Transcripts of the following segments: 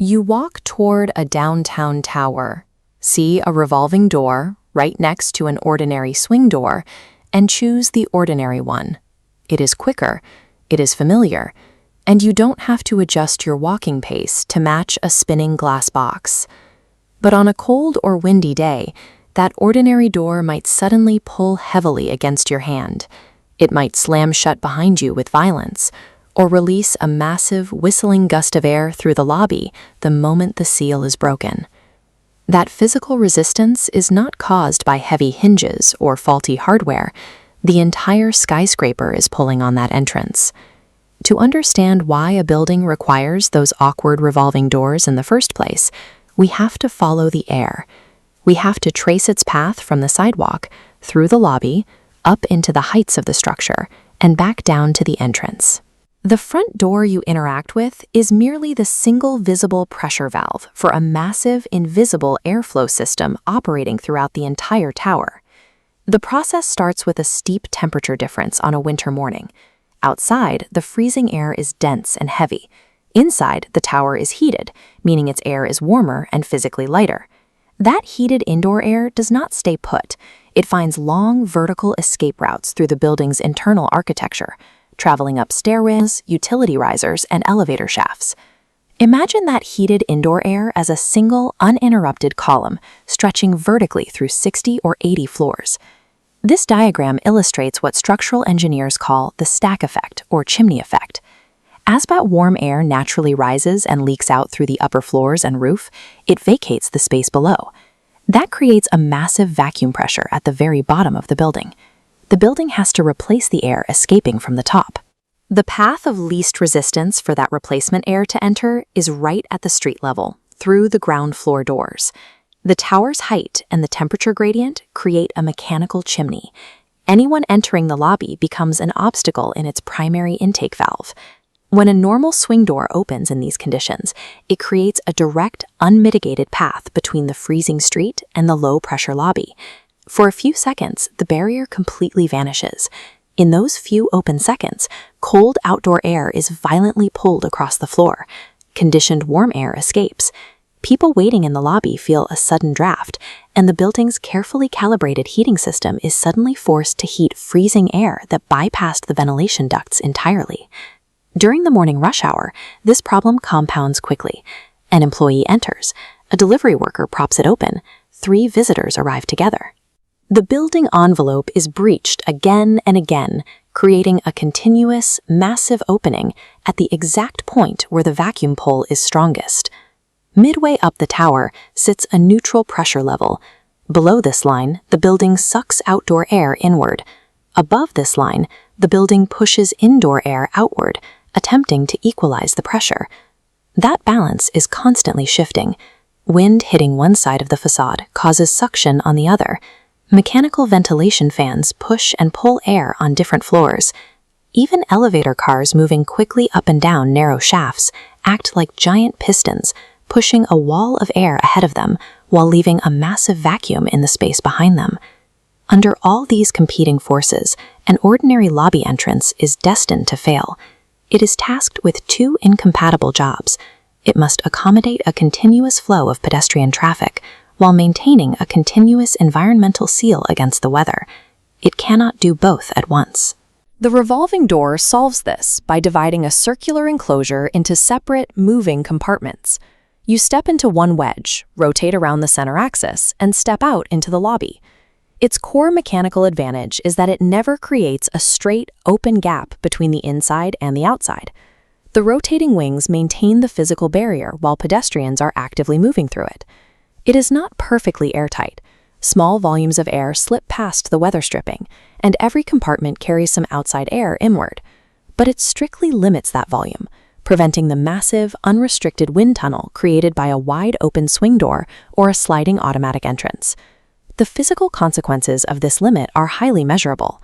You walk toward a downtown tower, see a revolving door right next to an ordinary swing door, and choose the ordinary one. It is quicker, it is familiar, and you don't have to adjust your walking pace to match a spinning glass box. But on a cold or windy day, that ordinary door might suddenly pull heavily against your hand. It might slam shut behind you with violence, or release a massive, whistling gust of air through the lobby the moment the seal is broken. That physical resistance is not caused by heavy hinges or faulty hardware. The entire skyscraper is pulling on that entrance. To understand why a building requires those awkward revolving doors in the first place, we have to follow the air. We have to trace its path from the sidewalk, through the lobby, up into the heights of the structure, and back down to the entrance. The front door you interact with is merely the single visible pressure valve for a massive, invisible airflow system operating throughout the entire tower. The process starts with a steep temperature difference on a winter morning. Outside, the freezing air is dense and heavy. Inside, the tower is heated, meaning its air is warmer and physically lighter. That heated indoor air does not stay put. It finds long vertical escape routes through the building's internal architecture, traveling up stairwells, utility risers, and elevator shafts. Imagine that heated indoor air as a single, uninterrupted column stretching vertically through 60 or 80 floors. This diagram illustrates what structural engineers call the stack effect or chimney effect. As that warm air naturally rises and leaks out through the upper floors and roof, it vacates the space below. That creates a massive vacuum pressure at the very bottom of the building. The building has to replace the air escaping from the top. The path of least resistance for that replacement air to enter is right at the street level, through the ground floor doors. The tower's height and the temperature gradient create a mechanical chimney. Anyone entering the lobby becomes an obstacle in its primary intake valve. When a normal swing door opens in these conditions, it creates a direct, unmitigated path between the freezing street and the low-pressure lobby. For a few seconds, the barrier completely vanishes. In those few open seconds, cold outdoor air is violently pulled across the floor. Conditioned warm air escapes. People waiting in the lobby feel a sudden draft, and the building's carefully calibrated heating system is suddenly forced to heat freezing air that bypassed the ventilation ducts entirely. During the morning rush hour, this problem compounds quickly. An employee enters. A delivery worker props it open. 3 visitors arrive together. The building envelope is breached again and again, creating a continuous, massive opening at the exact point where the vacuum pull is strongest. Midway up the tower sits a neutral pressure level. Below this line, the building sucks outdoor air inward. Above this line, the building pushes indoor air outward, attempting to equalize the pressure. That balance is constantly shifting. Wind hitting one side of the facade causes suction on the other. Mechanical ventilation fans push and pull air on different floors. Even elevator cars moving quickly up and down narrow shafts act like giant pistons, pushing a wall of air ahead of them while leaving a massive vacuum in the space behind them. Under all these competing forces, an ordinary lobby entrance is destined to fail. It is tasked with 2 incompatible jobs. It must accommodate a continuous flow of pedestrian traffic while maintaining a continuous environmental seal against the weather. It cannot do both at once. The revolving door solves this by dividing a circular enclosure into separate, moving compartments. You step into one wedge, rotate around the center axis, and step out into the lobby. Its core mechanical advantage is that it never creates a straight, open gap between the inside and the outside. The rotating wings maintain the physical barrier while pedestrians are actively moving through it. It is not perfectly airtight. Small volumes of air slip past the weather stripping, and every compartment carries some outside air inward. But it strictly limits that volume, preventing the massive, unrestricted wind tunnel created by a wide-open swing door or a sliding automatic entrance. The physical consequences of this limit are highly measurable.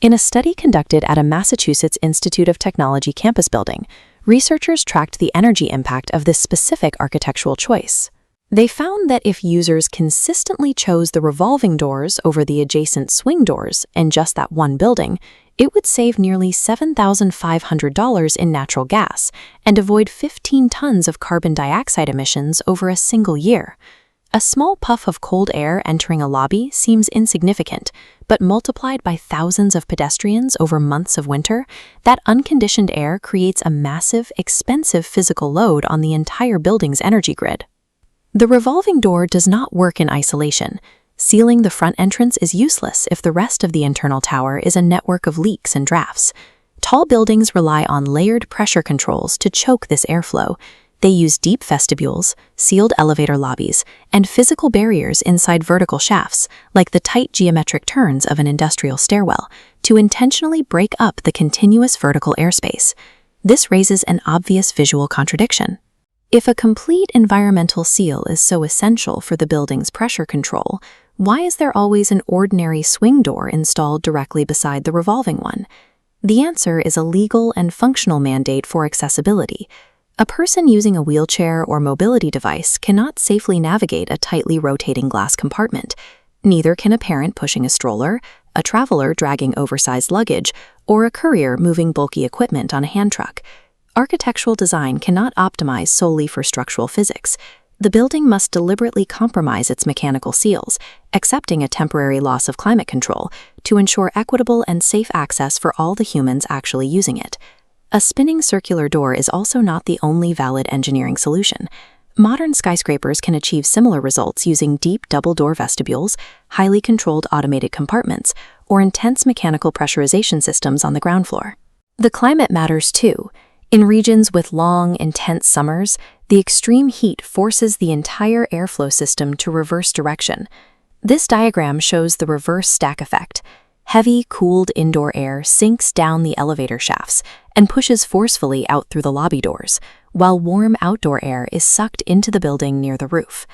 In a study conducted at a Massachusetts Institute of Technology campus building, researchers tracked the energy impact of this specific architectural choice. They found that if users consistently chose the revolving doors over the adjacent swing doors in just that one building, It would save nearly $7,500 in natural gas and avoid 15 tons of carbon dioxide emissions over a single year. A small puff of cold air entering a lobby seems insignificant, but multiplied by thousands of pedestrians over months of winter, that unconditioned air creates a massive, expensive physical load on the entire building's energy grid. The revolving door does not work in isolation. Sealing the front entrance is useless if the rest of the internal tower is a network of leaks and drafts. Tall buildings rely on layered pressure controls to choke this airflow. They use deep vestibules, sealed elevator lobbies, and physical barriers inside vertical shafts, like the tight geometric turns of an industrial stairwell, to intentionally break up the continuous vertical airspace. This raises an obvious visual contradiction. If a complete environmental seal is so essential for the building's pressure control, why is there always an ordinary swing door installed directly beside the revolving one? The answer is a legal and functional mandate for accessibility. A person using a wheelchair or mobility device cannot safely navigate a tightly rotating glass compartment. Neither can a parent pushing a stroller, a traveler dragging oversized luggage, or a courier moving bulky equipment on a hand truck. Architectural design cannot optimize solely for structural physics. The building must deliberately compromise its mechanical seals, accepting a temporary loss of climate control, to ensure equitable and safe access for all the humans actually using it. A spinning circular door is also not the only valid engineering solution. Modern skyscrapers can achieve similar results using deep double-door vestibules, highly controlled automated compartments, or intense mechanical pressurization systems on the ground floor. The climate matters too. In regions with long, intense summers, the extreme heat forces the entire airflow system to reverse direction. This diagram shows the reverse stack effect. Heavy, cooled indoor air sinks down the elevator shafts and pushes forcefully out through the lobby doors, while warm outdoor air is sucked into the building near the roof.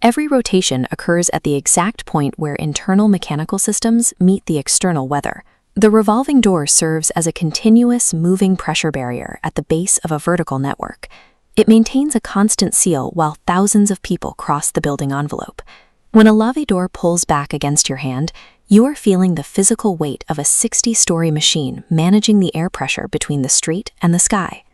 Every rotation occurs at the exact point where internal mechanical systems meet the external weather. The revolving door serves as a continuous moving pressure barrier at the base of a vertical network. It maintains a constant seal while thousands of people cross the building envelope. When a lobby door pulls back against your hand, you are feeling the physical weight of a 60-story machine managing the air pressure between the street and the sky.